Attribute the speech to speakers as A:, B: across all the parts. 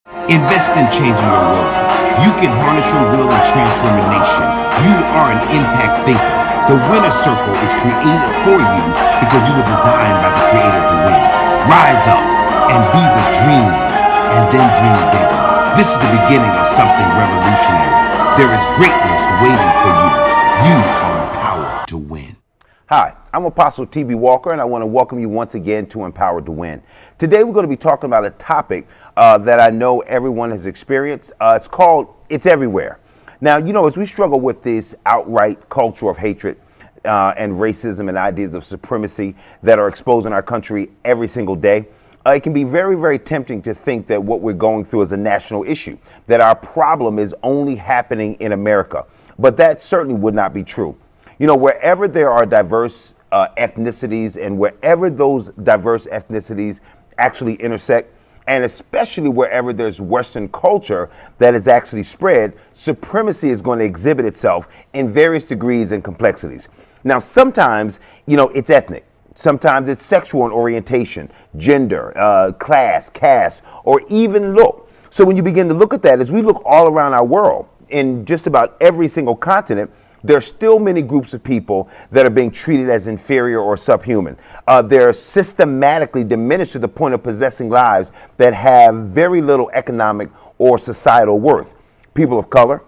A: Invest in changing your world. You can harness your will and transform a nation. You are an impact thinker. The winner circle is created for you because you were designed by the creator to win. Rise up and be the dream and then dream bigger. This is the beginning of something revolutionary. There is greatness waiting for you. You are empowered to win.
B: Hi, I'm Apostle T.B. Walker, and I want to welcome you once again to Empowered to Win. Today we're going to be talking about a topic that I know everyone has experienced. It's called It's Everywhere. Now, as we struggle with this outright culture of hatred and racism and ideas of supremacy that are exposed in our country every single day, it can be very, very tempting to think that what we're going through is a national issue, that our problem is only happening in America. But that certainly would not be true. Wherever there are diverse ethnicities and wherever those diverse ethnicities actually intersect, and especially wherever there's Western culture that is actually spread, supremacy is going to exhibit itself in various degrees and complexities. Now, sometimes, it's ethnic. Sometimes it's sexual in orientation, gender, class, caste, or even look. So when you begin to look at that, as we look all around our world, in just about every single continent, there are still many groups of people that are being treated as inferior or subhuman. They're systematically diminished to the point of possessing lives that have very little economic or societal worth. People of color,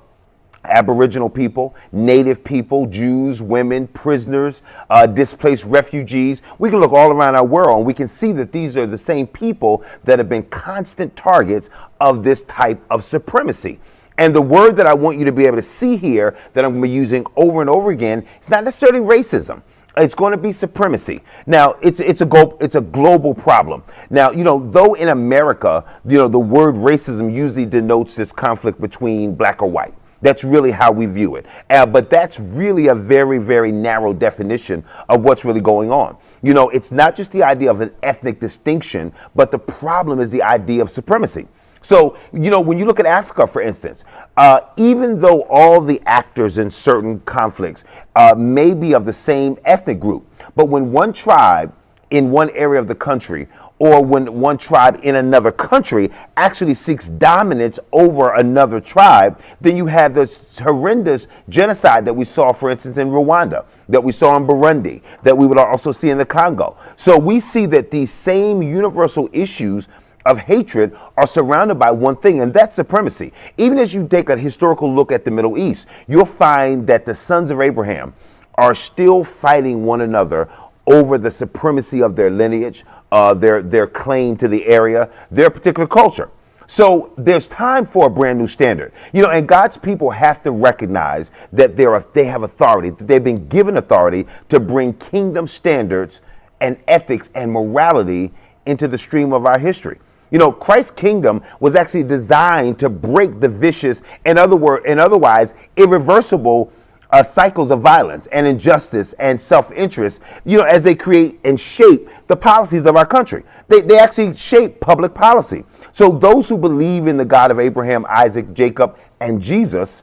B: Aboriginal people, Native people, Jews, women, prisoners, displaced refugees. We can look all around our world and we can see that these are the same people that have been constant targets of this type of supremacy. And the word that I want you to be able to see here that I'm going to be using over and over again, it's not necessarily racism. It's going to be supremacy. Now, it's a global problem. Now, though in America, the word racism usually denotes this conflict between black or white. That's really how we view it. But that's really a very, very narrow definition of what's really going on. It's not just the idea of an ethnic distinction, but the problem is the idea of supremacy. So, when you look at Africa, for instance, even though all the actors in certain conflicts may be of the same ethnic group, but when one tribe in one area of the country or when one tribe in another country actually seeks dominance over another tribe, then you have this horrendous genocide that we saw, for instance, in Rwanda, that we saw in Burundi, that we would also see in the Congo. So we see that these same universal issues of hatred are surrounded by one thing, and that's supremacy. Even as you take a historical look at the Middle East, you'll find that the sons of Abraham are still fighting one another over the supremacy of their lineage, their claim to the area, their particular culture. So there's time for a brand new standard. And God's people have to recognize that they have authority, that they've been given authority to bring kingdom standards and ethics and morality into the stream of our history. Christ's kingdom was actually designed to break the vicious and otherwise irreversible cycles of violence and injustice and self-interest, as they create and shape the policies of our country. They actually shape public policy. So those who believe in the God of Abraham, Isaac, Jacob, and Jesus,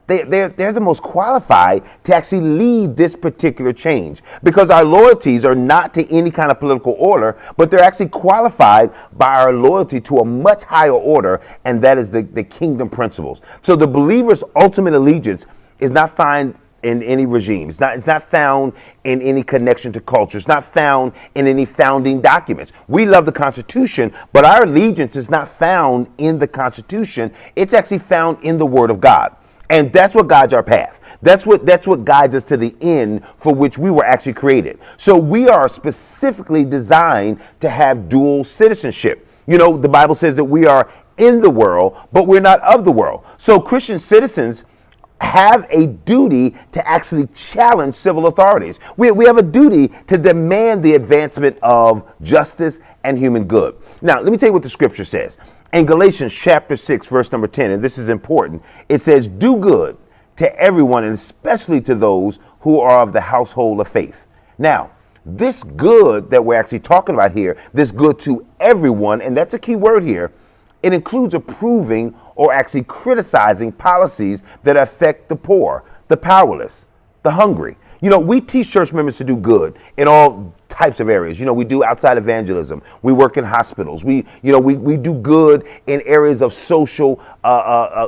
B: they're the most qualified to actually lead this particular change, because our loyalties are not to any kind of political order, but they're actually qualified by our loyalty to a much higher order, and that is the kingdom principles. So the believer's ultimate allegiance is not found in any regime. It's not found in any connection to culture. It's not found in any founding documents. We love the Constitution, but our allegiance is not found in the Constitution. It's actually found in the Word of God. And that's what guides our path. That's what guides us to the end for which we were actually created. So we are specifically designed to have dual citizenship. The Bible says that we are in the world, but we're not of the world. So Christian citizens have a duty to actually challenge civil authorities. We have a duty to demand the advancement of justice and human good. Now, let me tell you what the scripture says. In Galatians chapter 6, verse number 10, and this is important, it says, "Do good to everyone, and especially to those who are of the household of faith." Now, this good that we're actually talking about here, this good to everyone, and that's a key word here, it includes approving or actually criticizing policies that affect the poor, the powerless, the hungry. We teach church members to do good in all types of areas. We do outside evangelism. We work in hospitals. We do good in areas of social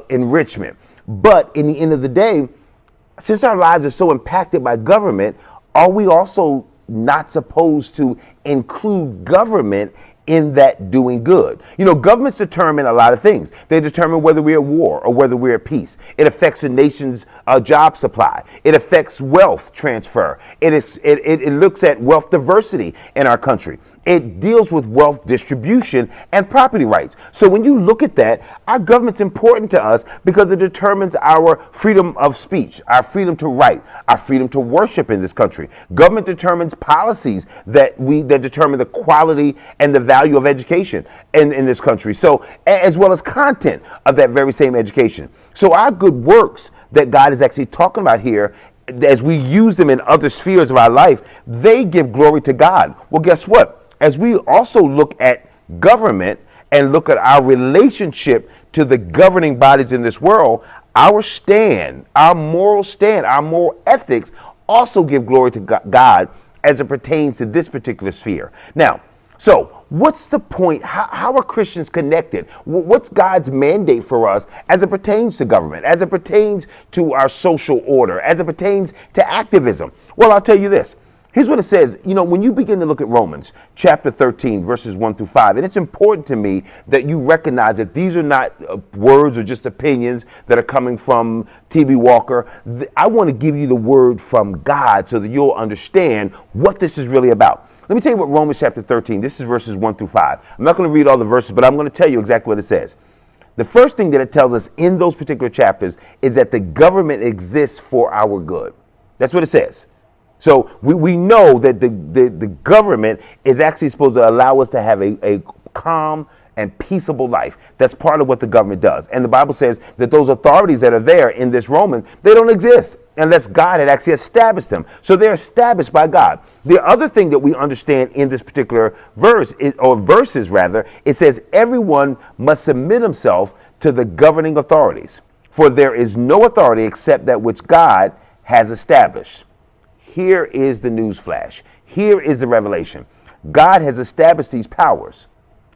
B: enrichment. But in the end of the day, since our lives are so impacted by government, are we also not supposed to include government in that doing good? Governments determine a lot of things. They determine whether we're at war or whether we're at peace. It affects the nation's job supply. It affects wealth transfer. It looks at wealth diversity in our country. It deals with wealth distribution and property rights. So when you look at that, our government's important to us because it determines our freedom of speech, our freedom to write, our freedom to worship in this country. Government determines policies that determine the quality and the value of education in this country. So, as well as content of that very same education. So our good works that God is actually talking about here, as we use them in other spheres of our life, they give glory to God. Well, guess what? As we also look at government and look at our relationship to the governing bodies in this world, our moral ethics also give glory to God as it pertains to this particular sphere. Now, so what's the point? How are Christians connected? What's God's mandate for us as it pertains to government, as it pertains to our social order, as it pertains to activism? Well, I'll tell you this. Here's what it says. When you begin to look at Romans chapter 13, verses 1 through 5, and it's important to me that you recognize that these are not words or just opinions that are coming from T.B. Walker. I want to give you the word from God so that you'll understand what this is really about. Let me tell you what Romans chapter 13, this is verses 1 through 5. I'm not going to read all the verses, but I'm going to tell you exactly what it says. The first thing that it tells us in those particular chapters is that the government exists for our good. That's what it says. So we know that the government is actually supposed to allow us to have a calm and peaceable life. That's part of what the government does. And the Bible says that those authorities that are there in this Romans, they don't exist unless God had actually established them. So they're established by God. The other thing that we understand in this particular verses, it says everyone must submit himself to the governing authorities, for there is no authority except that which God has established. Here is the news flash. Here is the revelation. God has established these powers.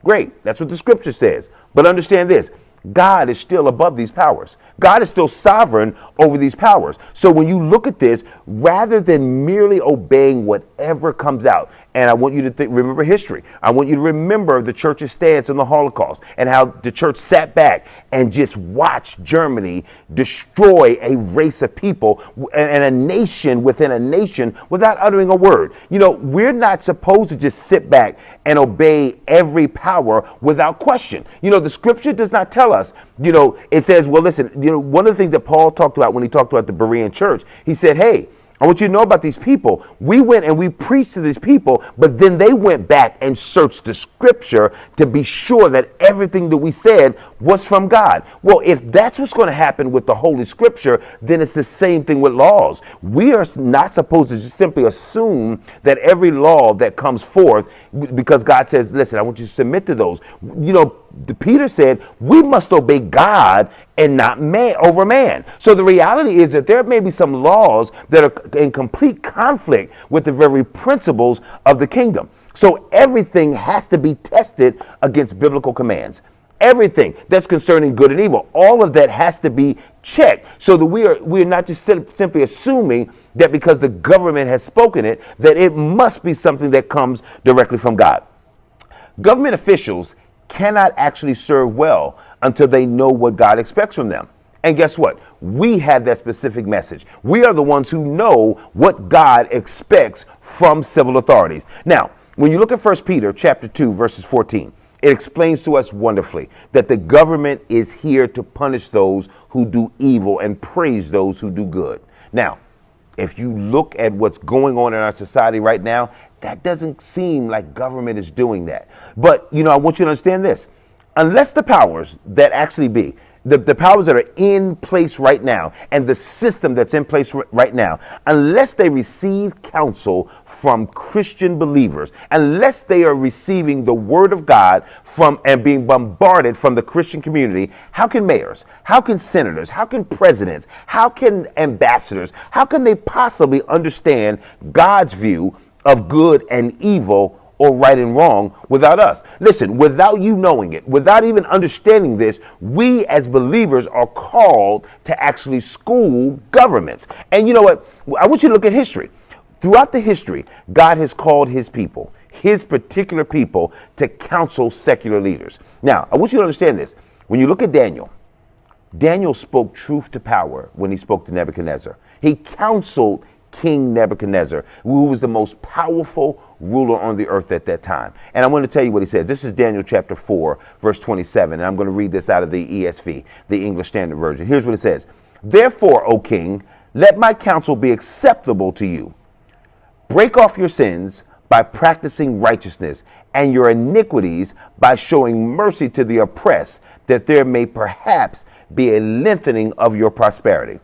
B: Great. That's what the scripture says. But understand this. God is still above these powers. God is still sovereign over these powers. So when you look at this, rather than merely obeying whatever comes out, and I want you to remember history. I want you to remember the church's stance on the Holocaust and how the church sat back and just watched Germany destroy a race of people and a nation within a nation without uttering a word. We're not supposed to just sit back and obey every power without question. The scripture does not tell us, it says, well, listen, one of the things that Paul talked about when he talked about the Berean church, he said, hey, I want you to know about these people. We went and we preached to these people, but then they went back and searched the scripture to be sure that everything that we said was from God. Well, if that's what's going to happen with the Holy Scripture, then it's the same thing with laws. We are not supposed to just simply assume that every law that comes forth, because God says, listen, I want you to submit to those. Peter said, we must obey God and not man over man. So the reality is that there may be some laws that are in complete conflict with the very principles of the kingdom. So everything has to be tested against biblical commands. Everything that's concerning good and evil, all of that has to be checked so that we are not just simply assuming that because the government has spoken it, that it must be something that comes directly from God. Government officials cannot actually serve well until they know what God expects from them. And guess what? We have that specific message. We are the ones who know what God expects from civil authorities. Now, when you look at 1 Peter chapter 2, verses 14, it explains to us wonderfully that the government is here to punish those who do evil and praise those who do good. Now, if you look at what's going on in our society right now, that doesn't seem like government is doing that. But, I want you to understand this. Unless the powers that actually be, the powers that are in place right now and the system that's in place right now, unless they receive counsel from Christian believers, unless they are receiving the word of God from and being bombarded from the Christian community, how can mayors, how can senators, how can presidents, how can ambassadors, how can they possibly understand God's view of good and evil or right and wrong without us? Listen, without you knowing it, without even understanding this, we as believers are called to actually school governments. And you know what? I want you to look at history. Throughout the history, God has called his people, his particular people, to counsel secular leaders. Now, I want you to understand this. When you look at Daniel, Daniel spoke truth to power when he spoke to Nebuchadnezzar. He counseled King Nebuchadnezzar, who was the most powerful ruler on the earth at that time. And I want to tell you what he said. This is Daniel chapter 4, verse 27. And I'm going to read this out of the ESV, the English Standard Version. Here's what it says. Therefore, O king, let my counsel be acceptable to you. Break off your sins by practicing righteousness, and your iniquities by showing mercy to the oppressed, that there may perhaps be a lengthening of your prosperity.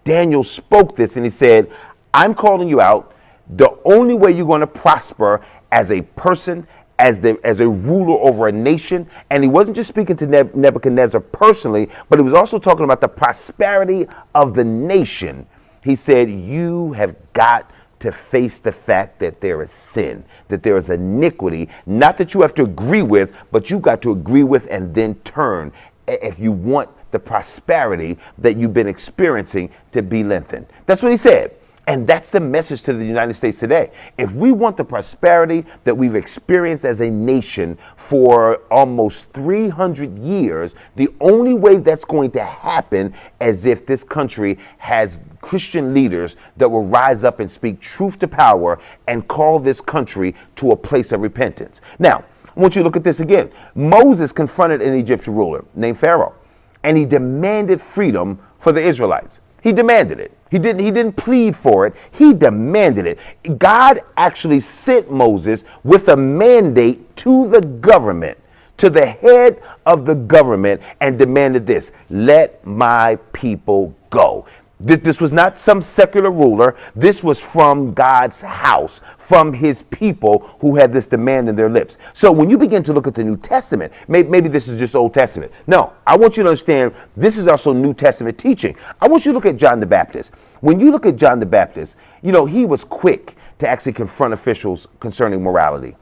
B: Daniel spoke this and he said, I'm calling you out. The only way you're going to prosper as a person, as a ruler over a nation, and he wasn't just speaking to Nebuchadnezzar personally, but he was also talking about the prosperity of the nation. He said, you have got to face the fact that there is sin, that there is iniquity, not that you have to agree with, but you've got to agree with and then turn if you want the prosperity that you've been experiencing to be lengthened. That's what he said. And that's the message to the United States today. If we want the prosperity that we've experienced as a nation for almost 300 years, the only way that's going to happen is if this country has Christian leaders that will rise up and speak truth to power and call this country to a place of repentance. Now, I want you to look at this again. Moses confronted an Egyptian ruler named Pharaoh, and he demanded freedom for the Israelites. He demanded it. He didn't plead for it. He demanded it. God actually sent Moses with a mandate to the government, to the head of the government, and demanded this: let my people go. This was not some secular ruler. This was from God's house, from his people who had this demand in their lips. So when you begin to look at the New Testament, maybe this is just Old Testament. No, I want you to understand this is also New Testament teaching. I want you to look at John the Baptist. When you look at John the Baptist, you know, he was quick to actually confront officials concerning morality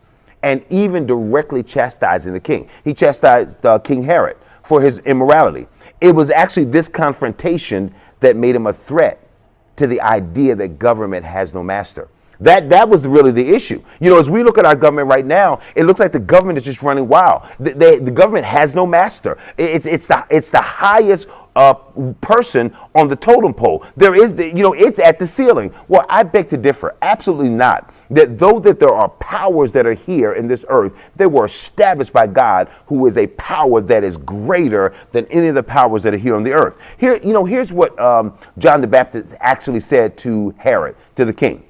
B: and even directly chastising the king. He chastised King Herod for his immorality. It was actually this confrontation that made him a threat to the idea that government has no master. That was really the issue. You know, as we look at our government right now, it looks like the government is just running wild. The government has no master. It's the highest person on the totem pole. There is, it's at the ceiling. Well, I beg to differ. Absolutely not. That though that there are powers that are here in this earth, they were established by God, who is a power that is greater than any of the powers that are here on the earth. Here's what John the Baptist actually said to Herod, to the king.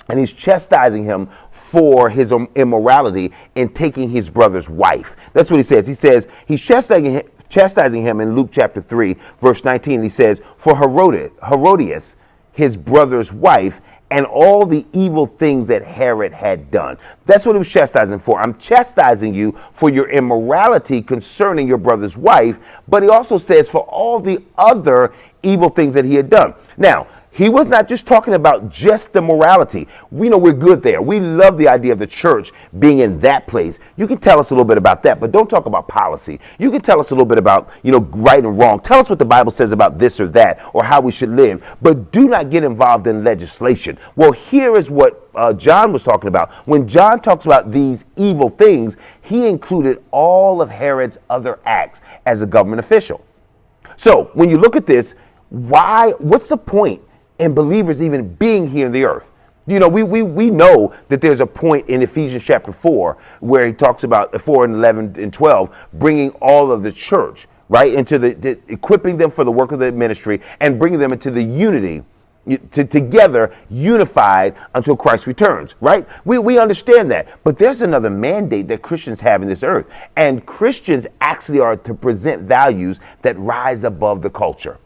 B: And he's chastising him for his immorality in taking his brother's wife. That's what he says. He says he's chastising him in Luke chapter 3, verse 19. He says, for Herodias, his brother's wife, and all the evil things that Herod had done. That's what he was chastising for. I'm chastising you for your immorality concerning your brother's wife. But he also says for all the other evil things that he had done. Now, he was not just talking about just the morality. We know we're good there. We love the idea of the church being in that place. You can tell us a little bit about that, but don't talk about policy. You can tell us a little bit about, right and wrong. Tell us what the Bible says about this or that, or how we should live, but do not get involved in legislation. Well, here is what John was talking about. When John talks about these evil things, he included all of Herod's other acts as a government official. So when you look at this, what's the point in believers even being here in the earth? We know that there's a point in Ephesians chapter 4 where he talks about 4 and 11 and 12 bringing all of the church right into the equipping them for the work of the ministry and bringing them into the unity together, unified until Christ returns, right? We understand that. But there's another mandate that Christians have in this earth. And Christians actually are to present values that rise above the culture.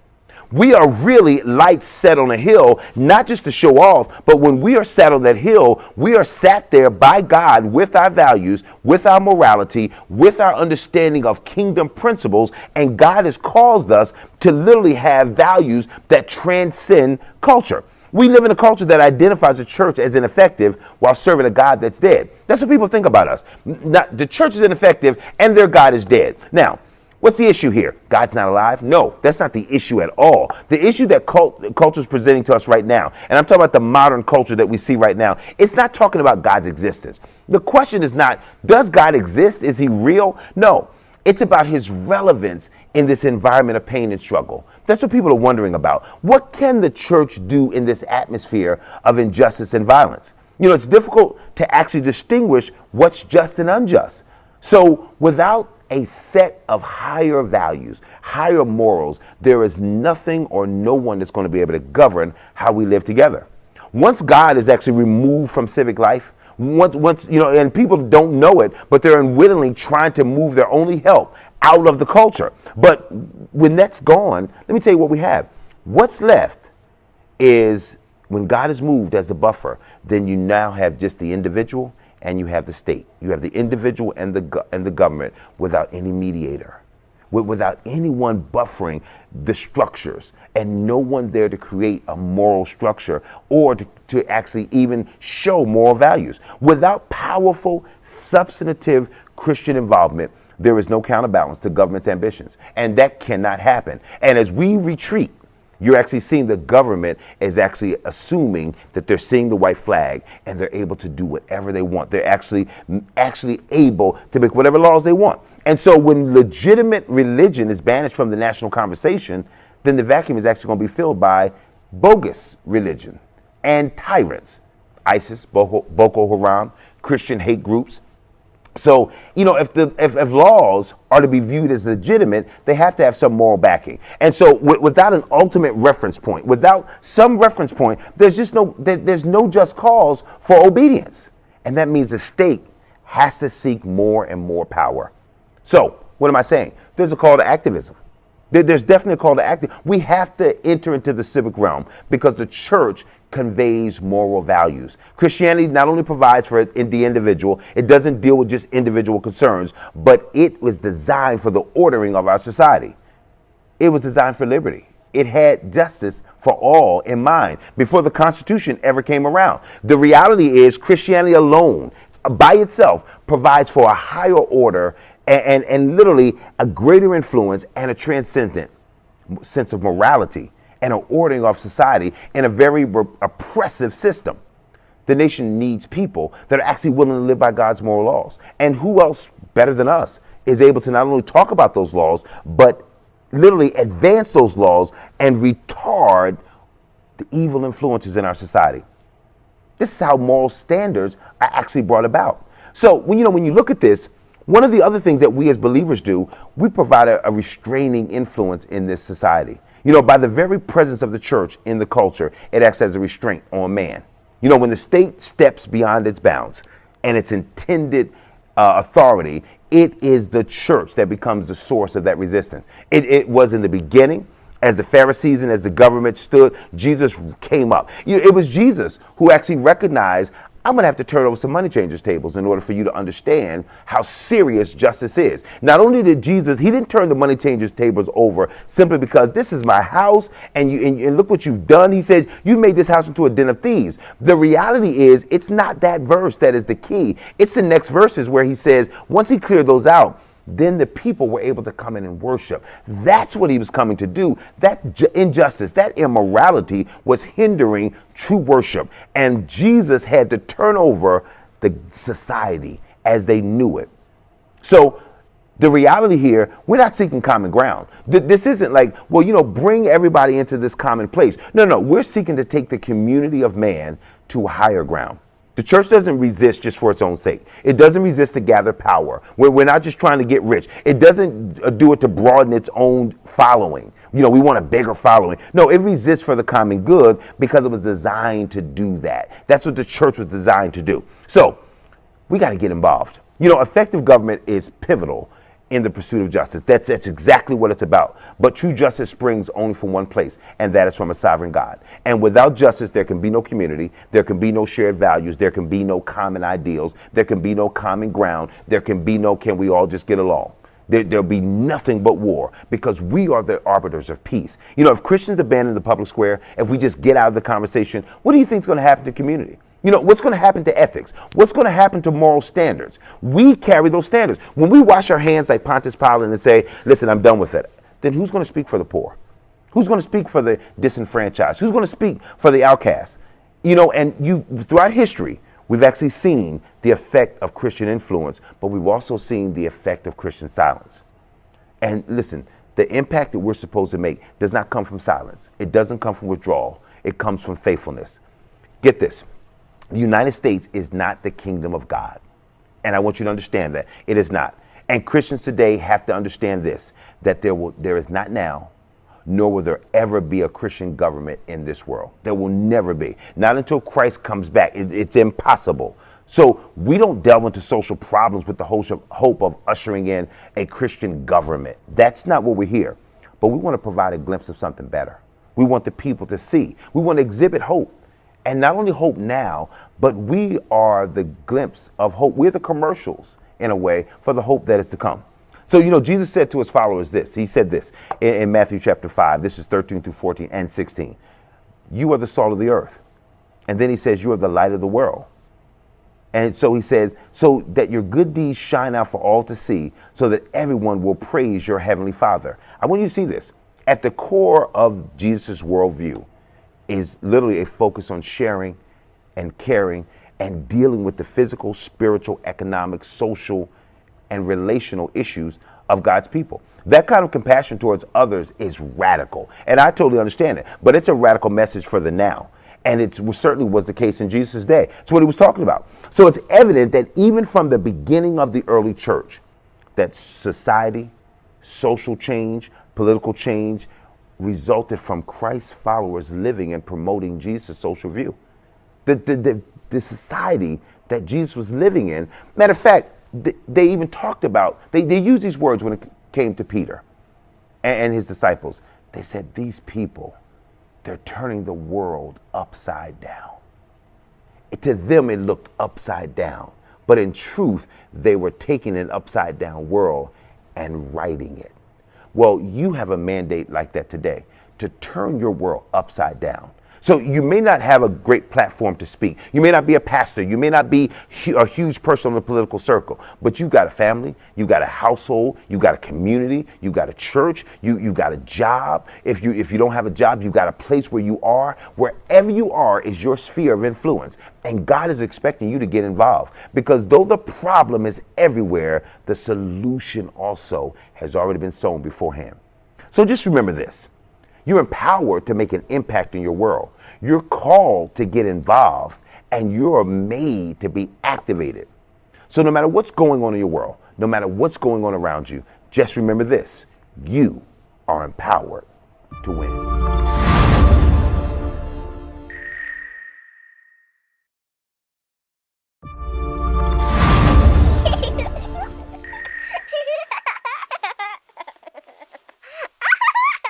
B: We are really lights set on a hill, not just to show off, but when we are sat on that hill, we are sat there by God with our values, with our morality, with our understanding of kingdom principles, and God has caused us to literally have values that transcend culture. We live in a culture that identifies the church as ineffective while serving a God that's dead. That's what people think about us. The church is ineffective and their God is dead. Now, what's the issue here? God's not alive? No, that's not the issue at all. The issue that culture is presenting to us right now, and I'm talking about the modern culture that we see right now, it's not talking about God's existence. The question is not, does God exist? Is he real? No, it's about his relevance in this environment of pain and struggle. That's what people are wondering about. What can the church do in this atmosphere of injustice and violence? You know, it's difficult to actually distinguish what's just and unjust. So without a set of higher values, higher morals, there is nothing or no one that's going to be able to govern how we live together. Once God is actually removed from civic life, once and people don't know it, but they're unwittingly trying to move their only help out of the culture. But when that's gone, let me tell you what we have. What's left is when God is moved as the buffer, then you now have just the individual and you have the state. You have the individual and the government without any mediator, without anyone buffering the structures, and no one there to create a moral structure or to actually even show moral values. Without powerful, substantive Christian involvement, there is no counterbalance to government's ambitions, and that cannot happen. And as we retreat, you're actually seeing the government is actually assuming that they're seeing the white flag and they're able to do whatever they want. They're actually able to make whatever laws they want. And so when legitimate religion is banished from the national conversation, then the vacuum is actually going to be filled by bogus religion and tyrants. ISIS, Boko Haram, Christian hate groups. So, if laws are to be viewed as legitimate, they have to have some moral backing. And so without an ultimate reference point, without some reference point, there's no just cause for obedience. And that means the state has to seek more and more power. So what am I saying? There's a call to activism. There's definitely a call to act. We have to enter into the civic realm because the church conveys moral values. Christianity not only provides for the individual, it doesn't deal with just individual concerns, but it was designed for the ordering of our society. It was designed for liberty. It had justice for all in mind before the Constitution ever came around. The reality is Christianity alone, by itself, provides for a higher order and literally a greater influence and a transcendent sense of morality and an ordering of society in a very oppressive system. The nation needs people that are actually willing to live by God's moral laws. And who else better than us is able to not only talk about those laws, but literally advance those laws and retard the evil influences in our society. This is how moral standards are actually brought about. So when you look at this, one of the other things that we as believers do, we provide a restraining influence in this society. By the very presence of the church in the culture, it acts as a restraint on man. When the state steps beyond its bounds and its intended authority, it is the church that becomes the source of that resistance. It was in the beginning, as the Pharisees and as the government stood, Jesus came up. It was Jesus who actually recognized, I'm going to have to turn over some money changers' tables in order for you to understand how serious justice is. Not only did Jesus, he didn't turn the money changers' tables over simply because this is my house and look what you've done. He said, you made this house into a den of thieves. The reality is, it's not that verse that is the key. It's the next verses where he says, once he cleared those out, then the people were able to come in and worship. That's what he was coming to do. That injustice, that immorality was hindering true worship. And Jesus had to turn over the society as they knew it. So the reality here, we're not seeking common ground. This isn't like, bring everybody into this common place. No, we're seeking to take the community of man to a higher ground. The church doesn't resist just for its own sake. It doesn't resist to gather power. We're not just trying to get rich. It doesn't do it to broaden its own following. We want a bigger following. No, it resists for the common good because it was designed to do that. That's what the church was designed to do. So we got to get involved. Effective government is pivotal in the pursuit of justice. That's exactly what it's about. But true justice springs only from one place, and that is from a sovereign God. And without justice, there can be no community. There can be no shared values. There can be no common ideals. There can be no common ground. There can be no, can we all just get along? There'll be nothing but war, because we are the arbiters of peace. If Christians abandon the public square, if we just get out of the conversation, what do you think is going to happen to community? What's going to happen to ethics? What's going to happen to moral standards? We carry those standards. When we wash our hands like Pontius Pilate and say, listen, I'm done with it, then who's going to speak for the poor? Who's going to speak for the disenfranchised? Who's going to speak for the outcast? And throughout history, we've actually seen the effect of Christian influence, but we've also seen the effect of Christian silence. And listen, the impact that we're supposed to make does not come from silence. It doesn't come from withdrawal. It comes from faithfulness. Get this. The United States is not the kingdom of God. And I want you to understand that. It is not. And Christians today have to understand this, that there is not now, nor will there ever be a Christian government in this world. There will never be. Not until Christ comes back. It's impossible. So we don't delve into social problems with the hope of ushering in a Christian government. That's not what we're here. But we want to provide a glimpse of something better. We want the people to see. We want to exhibit hope. And not only hope now, but we are the glimpse of hope. We're the commercials, in a way, for the hope that is to come. So, Jesus said to his followers this. He said this in Matthew chapter 5. This is 13 through 14 and 16. You are the salt of the earth. And then he says, you are the light of the world. And so he says, so that your good deeds shine out for all to see, so that everyone will praise your heavenly Father. I want you to see this. At the core of Jesus' worldview is literally a focus on sharing and caring and dealing with the physical, spiritual, economic, social, and relational issues of God's people. That kind of compassion towards others is radical. And I totally understand it. But it's a radical message for the now. And it certainly was the case in Jesus' day. It's what he was talking about. So it's evident that even from the beginning of the early church, that society, social change, political change, resulted from Christ's followers living and promoting Jesus' social view. The society that Jesus was living in, matter of fact, they even talked about, they used these words when it came to Peter and his disciples. They said, these people, they're turning the world upside down. To them, it looked upside down. But in truth, they were taking an upside down world and righting it. Well, you have a mandate like that today, to turn your world upside down. So you may not have a great platform to speak. You may not be a pastor. You may not be a huge person in the political circle. But you've got a family. You've got a household. You've got a community. You've got a church. You got a job. If you don't have a job, you've got a place where you are. Wherever you are is your sphere of influence. And God is expecting you to get involved. Because though the problem is everywhere, the solution also has already been sown beforehand. So just remember this. You're empowered to make an impact in your world. You're called to get involved, and you're made to be activated. So no matter what's going on in your world, no matter what's going on around you, just remember this. You are empowered to win.